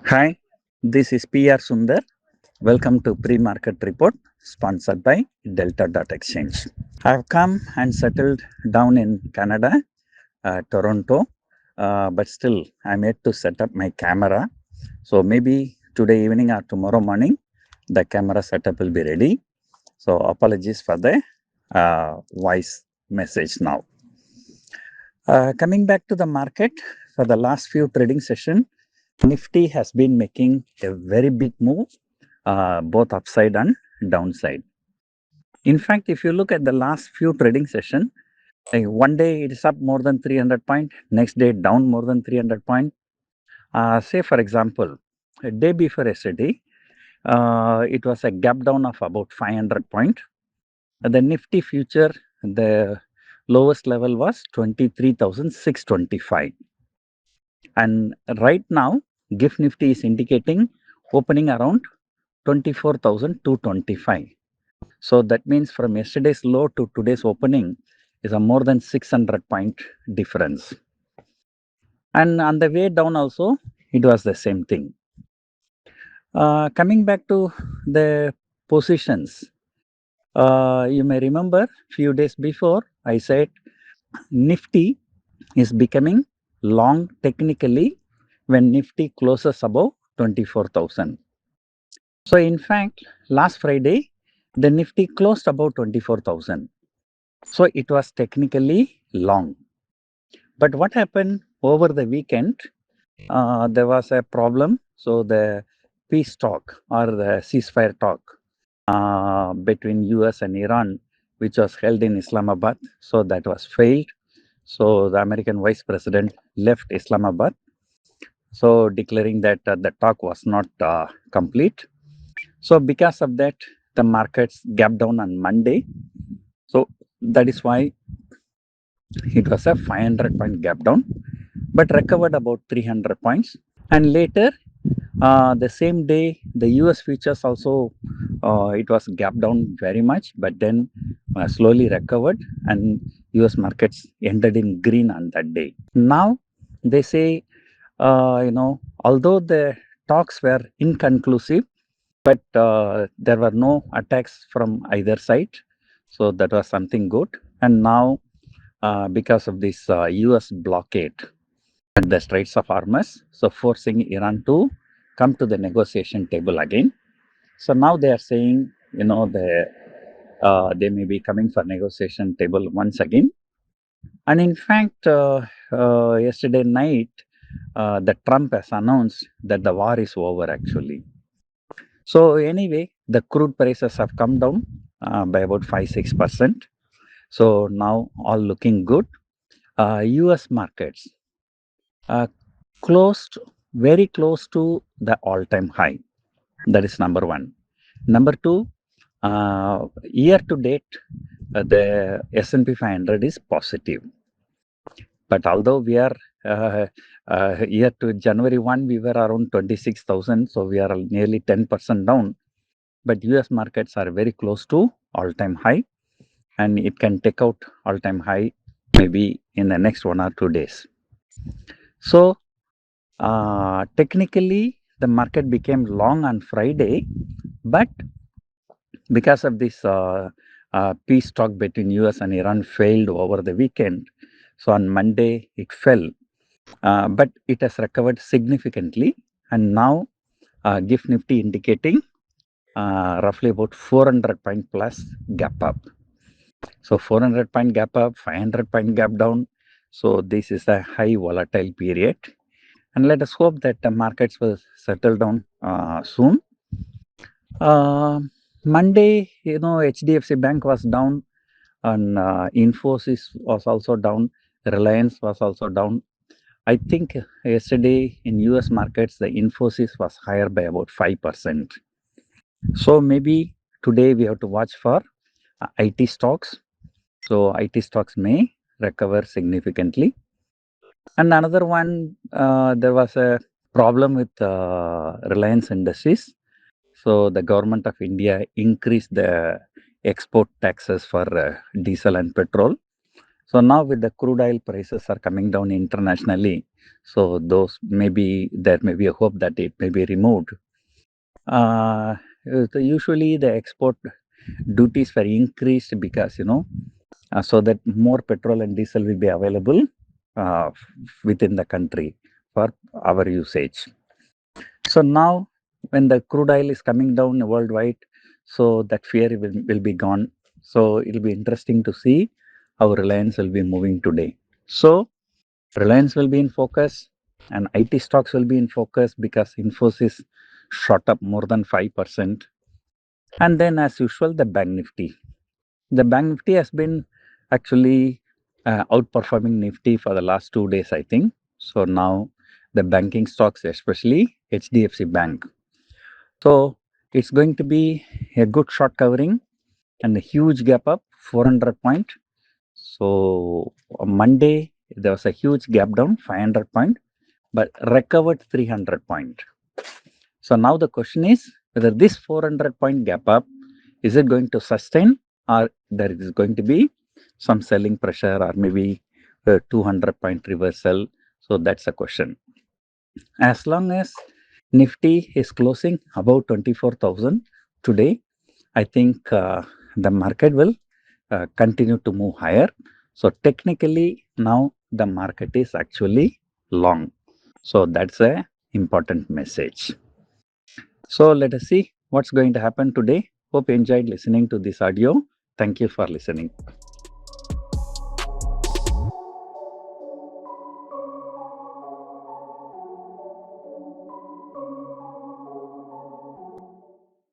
Hi, this is PR Sundar. Welcome to Pre-Market Report sponsored by Delta Exchange. I've come and settled down in Canada, Toronto, but still I'm yet to set up my camera. So maybe today evening or tomorrow morning, the camera setup will be ready. So apologies for the voice message now. Coming back to the market, for the last few trading session, Nifty has been making a very big move, both upside and downside. In fact, if you look at the last few trading session, one day it is up more than 300 point, next day down more than 300 point. Say for example, a day before yesterday, it was a gap down of about 500 point. The Nifty future, the lowest level was 23,625. And right now, GIF Nifty is indicating opening around 24,225. So that means from yesterday's low to today's opening is a more than 600 point difference. And on the way down also, it was the same thing. Coming back to the positions, you may remember few days before I said Nifty is becoming long technically when Nifty closes above 24,000. So in fact, last Friday, the Nifty closed about 24,000. So it was technically long. But what happened over the weekend? There was a problem. So the peace talk or the ceasefire talk between US and Iran, which was held in Islamabad, so that was failed. So the American Vice President left Islamabad, so declaring that the talk was not complete. So because of that, the markets gapped down on Monday. So that is why it was a 500 point gap down, but recovered about 300 points. And later, the same day, the US futures also it was gap down very much, but then slowly recovered, and US markets ended in green on that day. Now they say, although the talks were inconclusive, but there were no attacks from either side, so that was something good. And now, because of this US blockade at the Straits of Hormuz, so forcing Iran to come to the negotiation table again. So now they are saying, they may be coming for negotiation table once again. And in fact, yesterday night, the Trump has announced that the war is over actually. So anyway, the crude prices have come down by about 5-6%. So now all looking good. US markets uh, closed very close to the all-time high. That is number one. Number two, year to date, the S&P 500 is positive. But although we are year to January 1, we were around 26,000, so we are nearly 10% down. But US markets are very close to all-time high, and it can take out all-time high maybe in the next 1 or 2 days. So technically, the market became long on Friday, but because of this peace talk between US and Iran failed over the weekend, so on Monday it fell, but it has recovered significantly, and now GIF Nifty indicating roughly about 400 point plus gap up. So 400 point gap up, 500 point gap down. So this is a high volatile period. And let us hope that the markets will settle down soon. Monday, HDFC Bank was down, and Infosys was also down. Reliance was also down. I think yesterday in US markets, the Infosys was higher by about 5%. So maybe today we have to watch for IT stocks. So IT stocks may recover significantly. And another one, there was a problem with Reliance Industries. So the government of India increased the export taxes for diesel and petrol. So now with the crude oil prices are coming down internationally, so those maybe there may be a hope that it may be removed. Uh, Usually the export duties were increased because so that more petrol and diesel will be available within the country for our usage. So now when the crude oil is coming down worldwide, so that fear will be gone. So it'll be interesting to see how Reliance will be moving today. So Reliance will be in focus and IT stocks will be in focus because Infosys shot up more than 5%. And then as usual, the Bank Nifty. The Bank Nifty has been actually outperforming Nifty for the last 2 days, I think. So now the banking stocks, especially HDFC Bank. So it's going to be a good short covering and a huge gap up, 400 point. So on Monday, there was a huge gap down, 500 point, but recovered 300 point. So now the question is whether this 400 point gap up, is it going to sustain or there is going to be some selling pressure or maybe a 200 point reversal? So that's a question. As long as Nifty is closing above 24,000 today, I think the market will continue to move higher. So technically now the market is actually long. So that's a important message. So let us see what's going to happen today. Hope you enjoyed listening to this audio. Thank you for listening.